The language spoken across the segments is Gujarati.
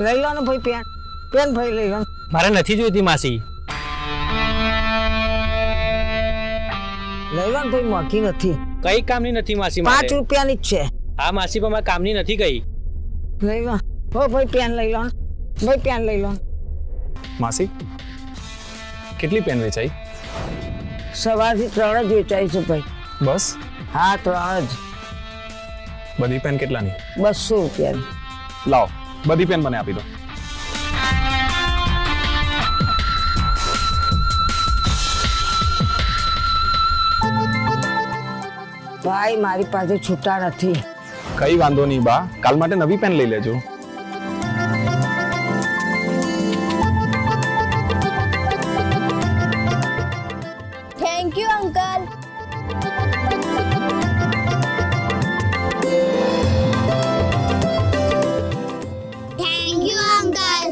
લઈ લો ને ભાઈ પેન પેન ભાઈ લઈ લો. મારે નથી જોઈતી માસી. લઈ લો ને ભાઈ, મોંઘી નથી. કઈ કામની નથી માસી. 5 રૂપિયાની જ છે. હા માસી, પણ મારે કામની નથી કઈ. લઈ લો હો ભાઈ, પેન લઈ લો ભાઈ, પેન લઈ લો. માસી કેટલી પેન વેચાઈ? સવારથી 3 જ વેચાય છે ભાઈ. બસ? હા 3 જ. બધી પેન કેટલાની? 200 રૂપિયાની. લાવો બધી પેન મને આપી દો. ભાઈ મારી પાસે છૂટા નથી. કઈ વાંધો નહીં બા, કાલ માટે નવી પેન લઈ લેજો. Thank you uncle. Thank you uncle.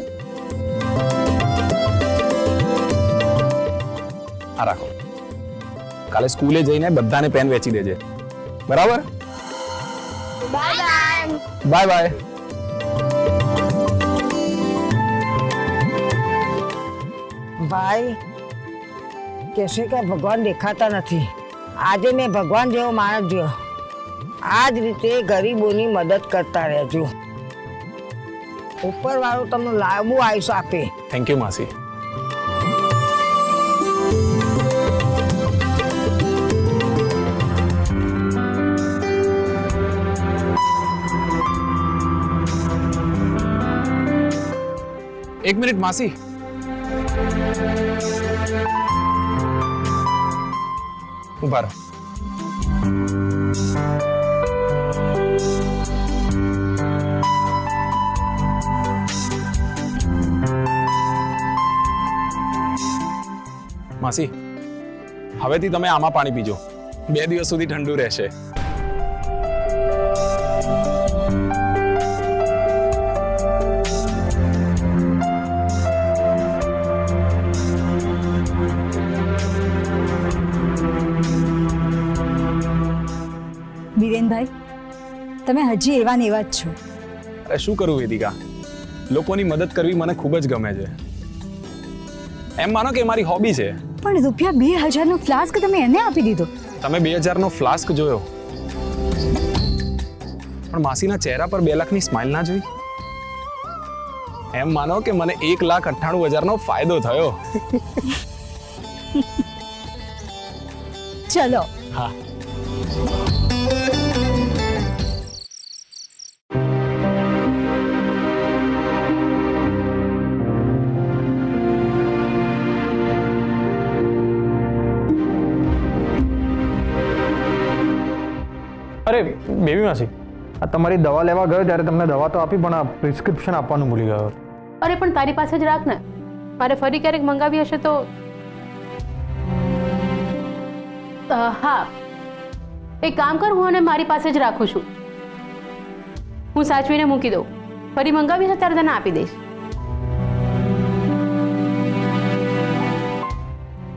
આ રાખો, કાલે સ્કૂલે જઈને બધાને પેન વેચી દેજે, બરાબર? Bye bye. Bye bye. ભાઈ કહેશે કે ભગવાન દેખાતા નથી. આજે મેં ભગવાન જેવો માણસ જોયો. આ જ રીતે ગરીબોની મદદ કરતા રહેજો. ઉપરવાળો તમને લાંબુ આયુષ્ય આપે. થેન્ક યુ માસી. એક મિનિટ માસી. ઉભા રહો. માસી હવેથી તમે આમાં પાણી પીજો. 2 દિવસ સુધી ઠંડુ રહેશે. બીરેનભાઈ, તમે હજી એવા ને એવા જ છો. અરે શું કરું વેદિકા, લોકોની મદદ કરવી મને ખૂબ જ ગમે છે. એમ માનો કે મારી હોબી છે. પણ રૂપિયા 2000 નો ફ્લાસ્ક તમે એને આપી દીધો. તમે 2000 નો ફ્લાસ્ક જોયો, પણ માસીના ચહેરા પર 2 લાખની સ્માઇલ ના જોઈ? એમ માનો કે મને 1,98,000 નો ફાયદો થયો. ચલો. હા. અરે બેબી માસી, આ તમારી દવા લેવા ગયો ત્યારે તમને દવા તો આપી, પણ આ પ્રિસ્ક્રિપ્શન આપવાનું ભૂલી ગયો. અરે પણ તારી પાસે જ રાખ ને, મારે ફરી ક્યારેક મંગાવી હશે તો. હા એક કામ કર, હું અને મારી પાસે જ રાખું છું. હું સાચવીને મૂકી દઉં, ફરી મંગાવી હશે ત્યારે તને આપી દઈશ.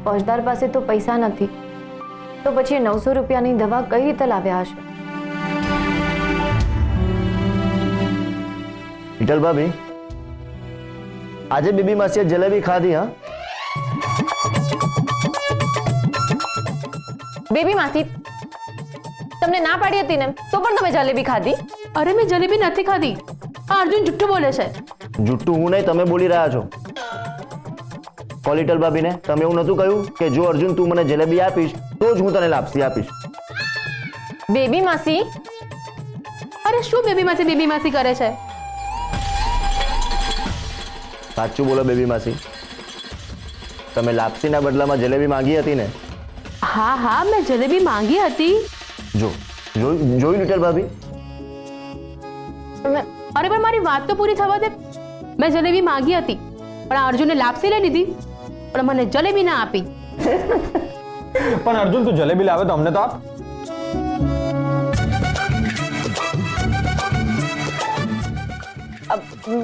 ફોજદાર પાસે તો પૈસા નથી, તો પછી 900 રૂપિયાની દવા કઈ રીતે લાવ્યા હશે? વિઠ્ઠલ ભાભી, આજે બેબી માસીએ જલેબી ખાધી? હા બેબી માસી, તમને ના પાડી હતી ને તો પણ તમે જલેબી ખાધી? અરે મેં જલેબી નથી ખાધી. આ અર્જુન જુઠ્ઠું બોલે છે. જુઠ્ઠું હું નહીં, તમે બોલી રહ્યા છો. કોલ વિઠ્ઠલ ભાભીને, તમે એવું નતું કહ્યું કે જો અર્જુન તું મને જલેબી આપીશ તો જ હું તને લાપસી આપીશ? બેબી માસી, અરે શું બેબી માસી કરે છે? સાચું બોલો બેબી માસી, તમે લાપસીના બદલામાં જલેબી માંગી હતી ને? હા હા મેં જલેબી માંગી હતી. જોયું વિઠ્ઠલ ભાભી? અરે પણ મારી વાત તો પૂરી થવા દે. મેં જલેબી માંગી હતી, પણ આ અર્જુને લાપસી લઈ લીધી, પણ મને જલેબી ના આપી. પણ અર્જુન તું જલેબી લાવે તો અમને તો આપ.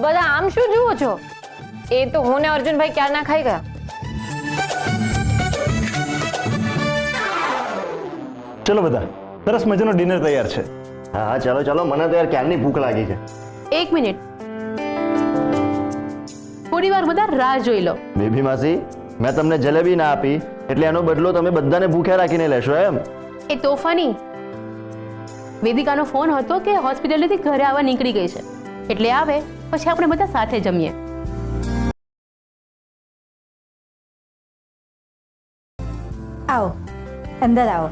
બધા આમ શું જુઓ છો? એ તો હું ને અર્જુનભાઈ ક્યારના ખાઈ ગયા. ચલો બધા, સરસ મજાનો ડિનર તૈયાર છે. હા ચાલો ચાલો, મને તો યાર ક્યારની ભૂખ લાગી છે. એક મિનિટ. થોડી વાર બધા રાહ જોઈ લો. બેબી માસી, મેં તમને જલેબી ના આપી એટલે એનો બદલો તમે બધાને ભૂખ્યા રાખીને લેશો એમ? એ તોફાની વેદિકાનો ફોન હતો કે હોસ્પિટલથી ઘરે આવવા નીકળી ગઈ છે, એટલે આવે પછી આપણે બધા સાથે જમીએ. આવો, અંદર આવો.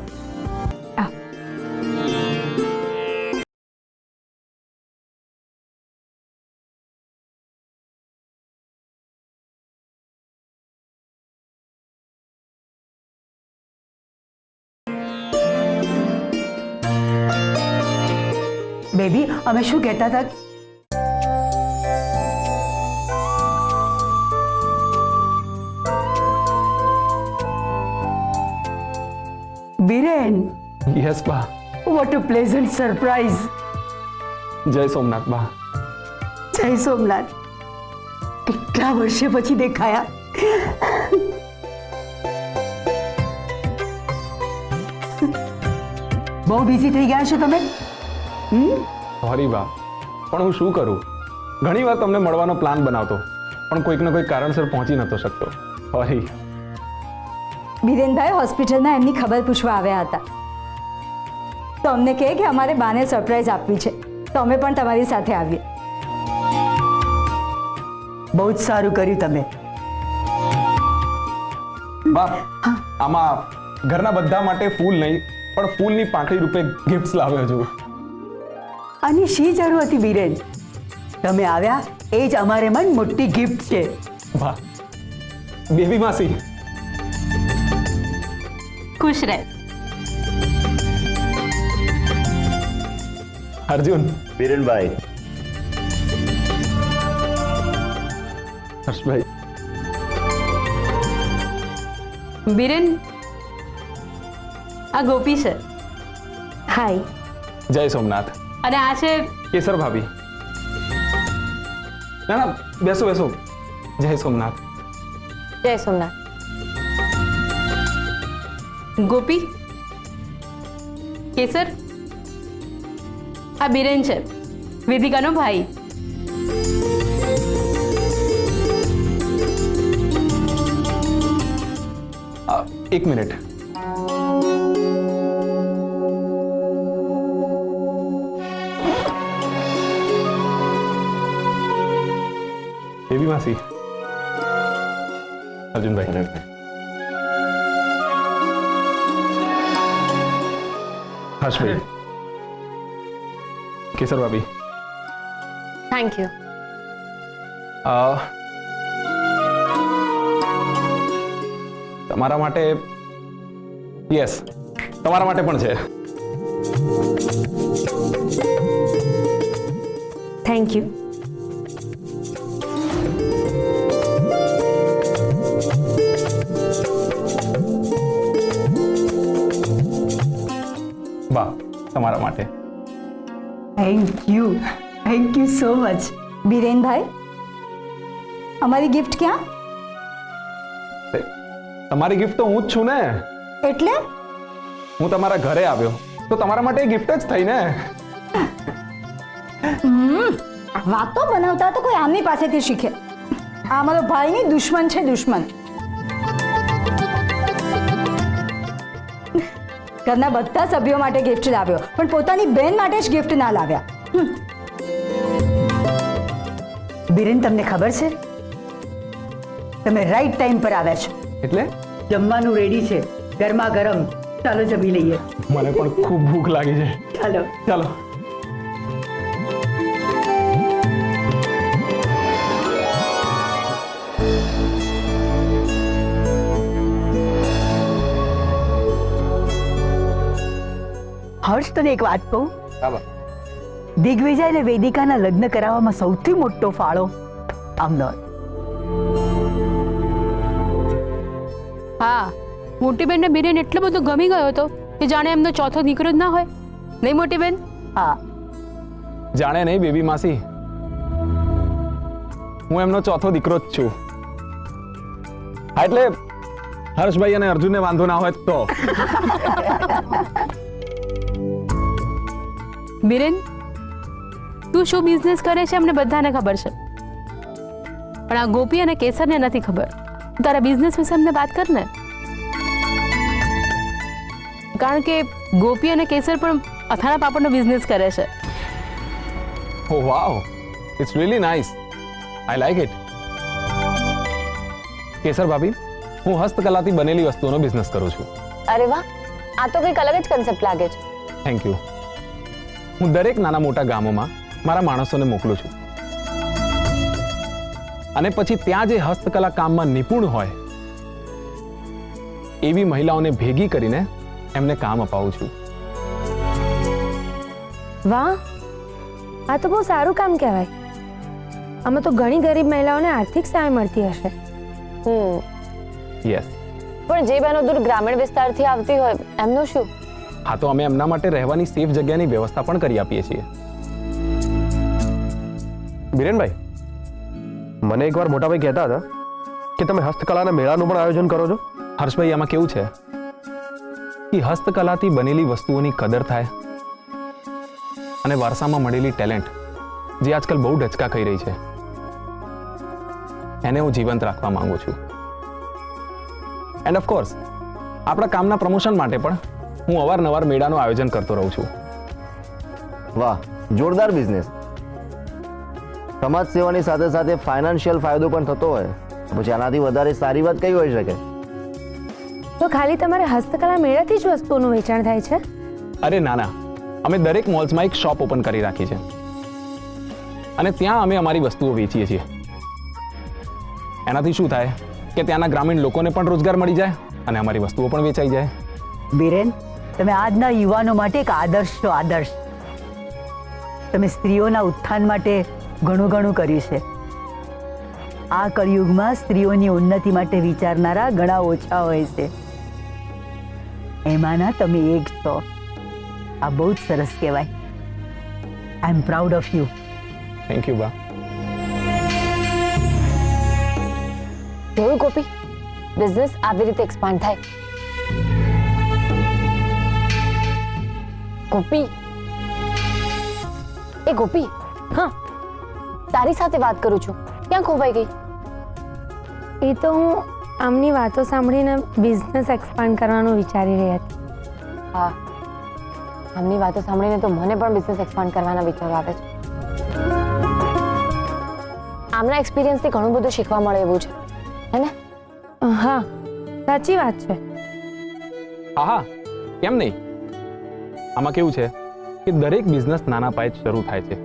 બેબી, અમે શું કહેતા હતા? બીરેન, યસ બા. What a pleasant surprise. જય સોમનાથ બા. જય સોમનાથ. કેટલા વર્ષે પછી દેખાયા. બહુ બિઝી થઈ ગયા છો તમે. સોરી બા, પણ હું શું કરું? ઘણી વાર તમને મળવાનો પ્લાન બનાવતો, પણ કોઈક ને કોઈક કારણસર પહોંચી નતો શકતો. સોરી. બીરેનભાઈ હોસ્પિટલમાં એમની ખબર પૂછવા આવ્યા હતા, તો અમને કહે કે અમારે બાને સરપ્રાઈઝ આપવી છે, તો અમે પણ તમારી સાથે આવીએ. બહુ જ સારું કર્યું તમે. બા, આમાં ઘરના બધા માટે ફૂલ નહીં પણ ફૂલની 5 રૂપિયે ગિફ્ટ્સ લાવ્યો છું. આની શી જરૂર હતી બીરેન? તમે આવ્યા એ જ અમારે મન મોટી ગિફ્ટ છે. બા, બેબી માસી. ખુશ રહે. અર્જુન. બીરેનભાઈ. હર્ષભાઈ. બીરેન, આ ગોપી છે. હાય. જય સોમનાથ. અને આ છે કેસર ભાભી. ના ના, બેસો બેસો. જય સોમનાથ. જય સોમનાથ. ગોપી, કેસર, આ બીરેન છે, વેદિકાનો ભાઈ. એક મિનિટ. બેબી માસી. અર્જુનભાઈ. હર્ષભાઈ. કેસર ભાભી. Thank you. તમારા માટે, યસ, તમારા માટે પણ છે. Thank you. બા, તમારા માટે. Thank you so much. બીરેનભાઈ, અમારી ગિફ્ટ ક્યાં? તમારી ગિફ્ટ તો હું જ છું ને. એટલે હું તમારા ઘરે આવ્યો તો તમારા માટે ગિફ્ટ જ થઈ ને. વાતો બનાવતા તો કોઈ આમની પાસેથી શીખે. આ અમારો ભાઈની દુશ્મન છે, દુશ્મન. ઘરના બધા સભ્યો માટે ગિફ્ટ લાવ્યો, પણ પોતાની બહેન માટે જ ગિફ્ટ ના લાવ્યા. બીરેન, તમને ખબર છે તમે રાઈટ ટાઈમ પર આવ્યા છો. એટલે જમવાનું રેડી છે, ગરમા ગરમ. ચાલો જમી લઈએ. મને પણ ખૂબ ભૂખ લાગી છે. ચાલો. ચાલો. હર્ષ, તને એક વાત કહું. દિગ્વિજય અને વેદિકાના લગ્ન કરાવવામાં સૌથી મોટો ફાળો આમનો. હા, મોટી બેનને બીરેન એટલો બધો ગમી ગયો હતો કે જાણે એમનો ચોથો દીકરો જ ના હોય. નહીં મોટી બેન? હા. જાણે નહીં બેબી માસી, હું એમનો ચોથો દીકરો જ છું. હા, એટલે હર્ષભાઈ અને અર્જુનને વાંધો ના હોય તો. બીરેન, તું શું બિઝનેસ કરે છે અમને બધાને ખબર છે, પણ આ ગોપી અને કેસરને નથી ખબર. તારા બિઝનેસ વિશે અમને વાત કર ને. કારણ કે ગોપી અને કેસર પણ અથાણા પાપડનો બિઝનેસ કરે છે. Oh wow, it's really nice. I like it. Kesar ભાભી, હું હસ્તકલાથી બનેલી વસ્તુઓનો બિઝનેસ કરું છું. અરે વાહ, આ તો કંઈક અલગ જ કન્સેપ્ટ લાગે છે. Thank you. હું દરેક નાના મોટા ગામોમાં મારા માણસોને મોકલું છું અને પછી ત્યાં જે હસ્તકલા કામમાં નિપુણ હોય એવી મહિલાઓને ભેગી કરીને એમને કામ અપાવું છું. વાહ, આ તો બહુ સારું કામ કહેવાય. આમાં તો ઘણી ગરીબ મહિલાઓને આર્થિક સહાય મળતી હશે. યસ. પણ જે બહેનો દૂર ગ્રામીણ વિસ્તારથી આવતી હોય એમનું શું? હા, તો અમે એમના માટે રહેવાની સેફ જગ્યાની વ્યવસ્થા પણ કરી આપીએ છીએ. બીરેનભાઈ, મને એકવાર મોટાભાઈ કહેતા હતા કે તમે હસ્તકલાના મેળાનું પણ આયોજન કરો છો. હર્ષભાઈ, આમાં કેવું છે કે હસ્તકલાથી બનેલી વસ્તુઓની કદર થાય અને વારસામાં મળેલી ટેલેન્ટ જે આજકાલ બહુ ડચકા ખાઈ રહી છે એને હું જીવંત રાખવા માંગુ છું. એન્ડ ઓફ કોર્સ આપણા કામના પ્રમોશન માટે પણ હું અવારનવાર મેળાનું આયોજન કરતો રહું છું. વાહ, જોરદાર બિઝનેસ. સમાજ સેવાની સાથે સાથે ફાઇનાન્શિયલ ફાયદો પણ થતો હોય પછી આનાથી વધારે સારી વાત કઈ હોઈ શકે? તો ખાલી તમારે હસ્તકલા મેળાથી જ વસ્તુઓનું વેચાણ થાય છે? અરે ના ના, અમે દરેક મોલ્સમાં એક શોપ ઓપન કરી રાખી છે અને ત્યાં અમે અમારી વસ્તુઓ વેચીએ છીએ. એનાથી શું થાય કે ત્યાંના ગ્રામીણ લોકોને પણ રોજગાર મળી જાય અને અમારી વસ્તુઓ પણ વેચાઈ જાય. બીરેન, તમે આજના યુવાનો માટે એક આદર્શ છો. આદર્શ. તમે સ્ત્રીઓના ઉત્થાન માટે ઘણું ઘણું કર્યું છે. આ કળિયુગમાં સ્ત્રીઓની ઉન્નતિ માટે વિચારનારા ઘણા ઓછા હોય છે. એમાંના તમે એક છો. આ બહુ જ સરસ કહેવાય. I am proud of you. Thank you બા. જોયું ગોપી, બિઝનેસ આવી રીતે એક્સપાન્ડ થાય. ગોપી, એ ગોપી, હા, તારી સાથે વાત કરું છું. ક્યાં ખોવાઈ ગઈ? એ તો હું આમની વાતો સાંભળીને બિઝનેસ એક્સપાન્ડ કરવાનું વિચારી રહી હતી. હા, આમની વાતો સાંભળીને તો મને પણ બિઝનેસ એક્સપાન્ડ કરવાના વિચારો આવે છે. આમના એક્સપિરિયન્સથી ઘણું બધું શીખવા મળે એવું છે, હે ને? હા, સાચી વાત છે. હા હા, કેમ નહીં. આમાં કેવું છે કે દરેક બિઝનેસ નાના પાયે જ શરૂ થાય છે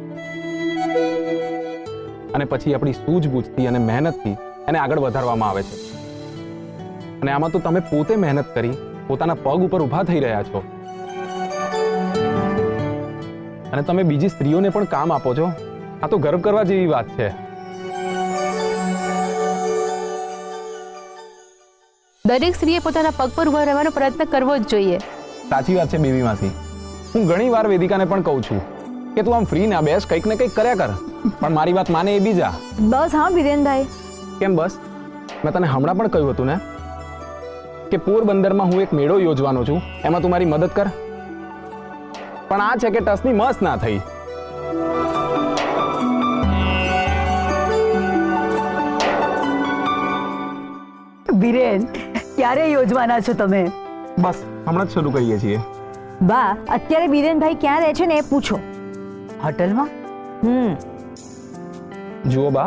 અને પછી આપણી સૂઝબૂછથી અને મહેનતથી એને આગળ વધારવામાં આવે છે. અને આમાં તો તમે પોતે મહેનત કરી પોતાના પગ ઉપર ઊભા થઈ રહ્યા છો અને તમે બીજી સ્ત્રીઓને પણ કામ આપો છો. આ તો ગર્વ કરવા જેવી વાત છે. દરેક સ્ત્રીએ પોતાના પગ પર ઉભા રહેવાનો પ્રયત્ન કરવો જ જોઈએ. સાચી વાત છે બેબી માસી. હું ઘણી વાર વેદિકાને પણ કહું છું કે તું આમ ફ્રી ના બેસ, કંઈક ને કંઈક કર્યા કર, પણ મારી વાત માને એ બીજા. બસ હા બીરેનભાઈ. કેમ બસ? મેં તને હમણાં પણ કહ્યું હતું ને કે પોરબંદરમાં હું એક મેળો યોજવાનો છું, એમાં તું મારી મદદ કર. પણ આ છે કે ટસની મસ્ત ના થઈ. બીરેન, ક્યારે યોજવાના છો તમે? બસ હમણાં જ શરૂ કરીએ છીએ. બા, અત્યારે બીરેનભાઈ ક્યાં રહે છે ને એ પૂછો. હોટલમાં? જુઓ બા,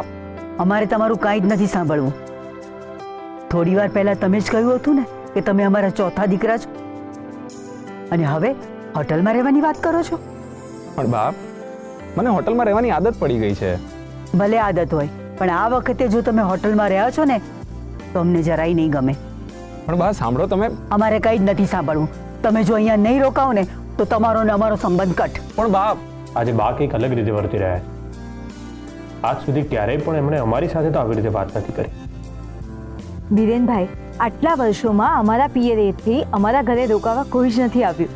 અમારે તમારું કાંઈ જ નથી સાંભળવું. થોડી વાર પહેલા તમે જ કહ્યું હતું ને કે તમે અમારા ચોથા દીકરા છો અને હવે હોટલમાં રહેવાની વાત કરો છો. પણ બાપ, મને હોટલમાં રહેવાની આદત પડી ગઈ છે. ભલે આદત હોય, પણ આ વખતે જો તમે હોટલમાં રહ્યા છો ને તો અમને જરાય નહીં ગમે. પણ બા સાંભળો, તમે. અમારે કંઈ જ નથી સાંભળવું. તમે જો અહીંયા નહીં રોકાઓ ને તો તમારો ને અમારો સંબંધ કટ. પણ બાપ, આજે બા કંઈક અલગ રીતે વર્તી રહ્યા છે. આજ સુધી ક્યારેય પણ એમણે અમારી સાથે તો આવી રીતે વાત નથી કરી. બીરેનભાઈ, આટલા વર્ષોમાં અમારા પિયરેથી અમારા ઘરે રોકાવા કોઈ જ નથી આવ્યું.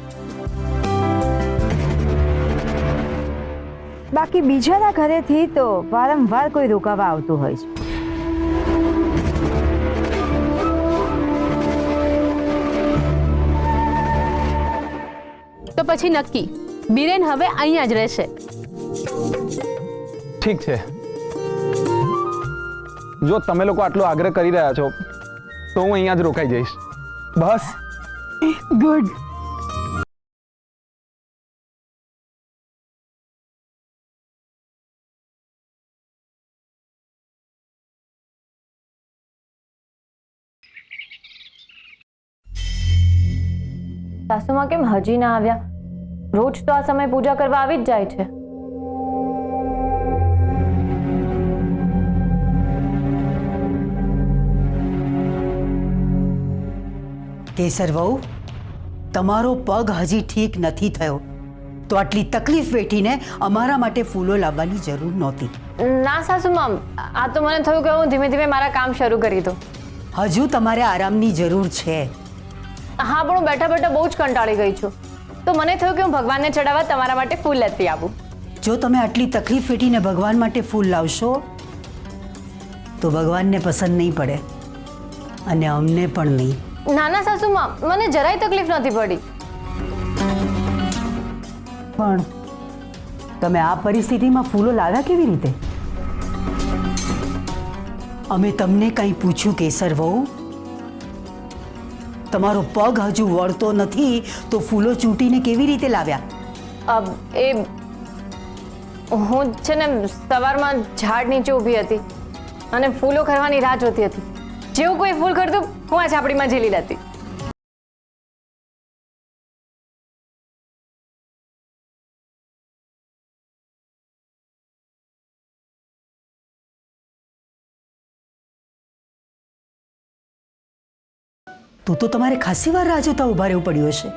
બાકી બીજાના ઘરેથી તો વારંવાર કોઈ રોકાવા આવતું હોય છે. તો પછી નક્કી, બીરેન હવે અહીંયા જ રહેશે. ઠીક છે. જો તમે લોકો આટલો આગ્રહ કરી રહ્યા છો તો હું અહીંયા જ રોકાઈ જઈશ. બસ. ગુડ. સાસુમાં કેમ હજી ના આવ્યા? રોજ તો આ સમય પૂજા કરવા આવી જ જાય છે. કેસર વહુ, તમારો પગ હજી ઠીક નથી થયો તો આટલી તકલીફ વેઠીને અમારા માટે ફૂલો લાવવાની જરૂર નહોતી. ના સાસુમાં, આ તો મને થયું કે હું ધીમે ધીમે મારા કામ શરૂ કરી દઉં. હજુ તમારે આરામની જરૂર છે. હા, પણ હું બેઠા બેઠા બહુ જ કંટાળી ગઈ છું, તો મને થયું કે હું ભગવાનને ચડાવવા તમારા માટે ફૂલ લેતી આવું. જો તમે આટલી તકલીફ વેઠીને ભગવાન માટે ફૂલ લાવશો તો ભગવાનને પસંદ નહીં પડે અને અમને પણ નહીં. નાના સાસુમાં, મને જરાય તકલીફ નથી પડી. પણ તમે આ પરિસ્થિતિમાં ફૂલો લાવ્યા કેવી રીતે? અમે તમને કંઈ પૂછ્યું કેસર વહુ? તમારો પગ હજુ વળતો નથી તો ફૂલો ચૂંટીને કેવી રીતે લાવ્યા? એ હું છે ને સવારમાં ઝાડ નીચે ઊભી હતી અને ફૂલો ખરવાની રાહ જોતી હતી. જેવું કોઈ ફૂલ ખરતું હું આ છાપડીમાં ઝીલી લેતી. તો તમારે ખાસી વાર રાહ જોતા ઊભા રહેવું પડ્યું હશે.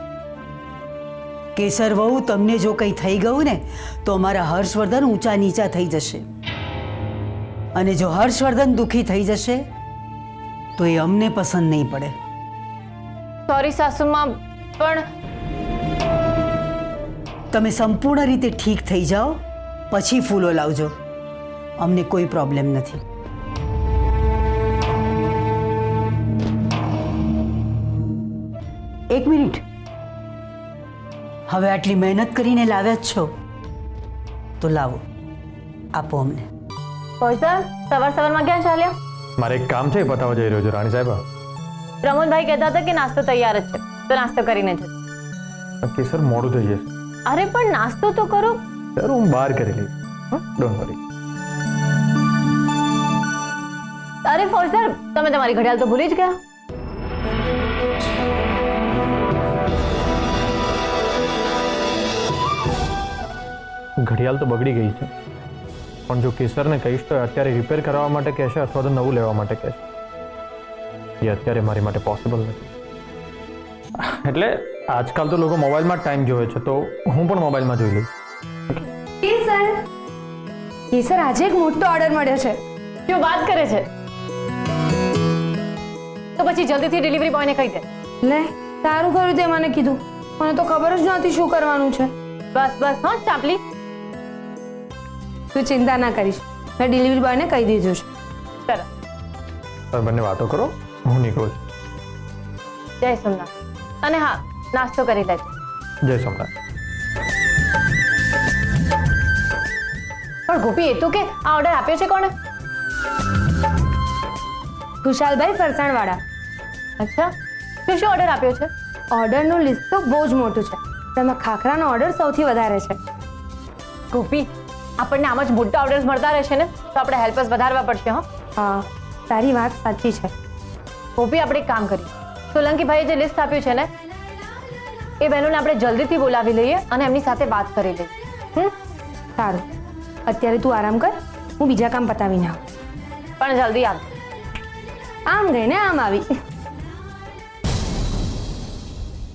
કેસર વહુ, તમને જો કંઈ થઈ ગયું ને તો અમારા હર્ષવર્ધન ઊંચા નીચા થઈ જશે, અને જો હર્ષવર્ધન દુઃખી થઈ જશે તો એ અમને પસંદ નહીં પડે. સોરી સાસુમાં, પણ તમે સંપૂર્ણ રીતે ઠીક થઈ જાઓ પછી ફૂલો લાવજો, અમને કોઈ પ્રોબ્લેમ નથી. એક મિનિટ, હવે આટલી મહેનત કરીને લાવ્યા જ છો તો લાવો, આપો અમને. સર, સવાર સવારમાં ક્યાં ચાલ્યા? મારે એક કામ છે એ પતાવવા જઈ રહ્યો છું રાણી સાહેબ. પ્રમોદભાઈ કહેતા હતા કે નાસ્તો તૈયાર જ છે, તો નાસ્તો કરીને જજો. કેસર મોડું થઈ જશે. અરે પણ નાસ્તો તો કરો. સર, હું બહાર કરી લઈશ, ડોન્ટ વરી. અરે ફોજદાર, તમે તમારી ઘડિયાળ તો ભૂલી જ ગયા. ઘડિયાળ તો બગડી ગઈ છે, પણ જો કેસરને કહીશ તો અત્યારે રિપેર કરાવવા માટે કહેશે અથવા તો નવું લેવા માટે કહેશે. એ અત્યારે મારી માટે પોસિબલ નથી. એટલે આજકાલ તો લોકો મોબાઈલમાં જ ટાઈમ જોવે છે, તો હું પણ મોબાઈલમાં જોઈ લઈશ. કેસર, આજે એક મોટો ઓર્ડર મળ્યો છે. શું વાત કરે છે? તો પછી જલ્દીથી ડિલિવરી બોયને કહી દે. લે, સારું કર્યું તે મને કીધું, મને તો ખબર જ નહોતી શું કરવાનું છે. બસ બસ, હા ચાપલી, તું ચિંતા ના કરીશ, મેં ડિલિવરી બોયને કહી દીધું છે. ચલો તમે બંને વાતો કરો, હું નીકળું છું. જય સોમનાથ. અને હા, નાસ્તો કરી લેજો. જય સોમનાથ. પણ ગોપી, એ તો કે આ ઓર્ડર આપ્યો છે કોણે? ખુશાલભાઈ ફરસાણવાળા. અચ્છા, શું ઓર્ડર આપ્યો છે? ઓર્ડરનું લિસ્ટ તો બહુ જ મોટું છે, તેમાં ખાખરાનો ઓર્ડર સૌથી વધારે છે. ગોપી, આપણને આમ જ મોટા ઓર્ડર્સ મળતા રહેશે ને તો આપણે હેલ્પર્સ વધારવા પડશે. હા, તારી વાત સાચી છે. ગોપી, આપણે એક કામ કરીએ, સોલંકીભાઈએ જે લિસ્ટ આપ્યું છે ને એ બહેનોને આપણે જલ્દીથી બોલાવી લઈએ અને એમની સાથે વાત કરી લઈએ. સારું, અત્યારે તું આરામ કર, હું બીજા કામ પતાવીને આવું. પણ જલ્દી આવ. આમ ગઈને આમ આવી.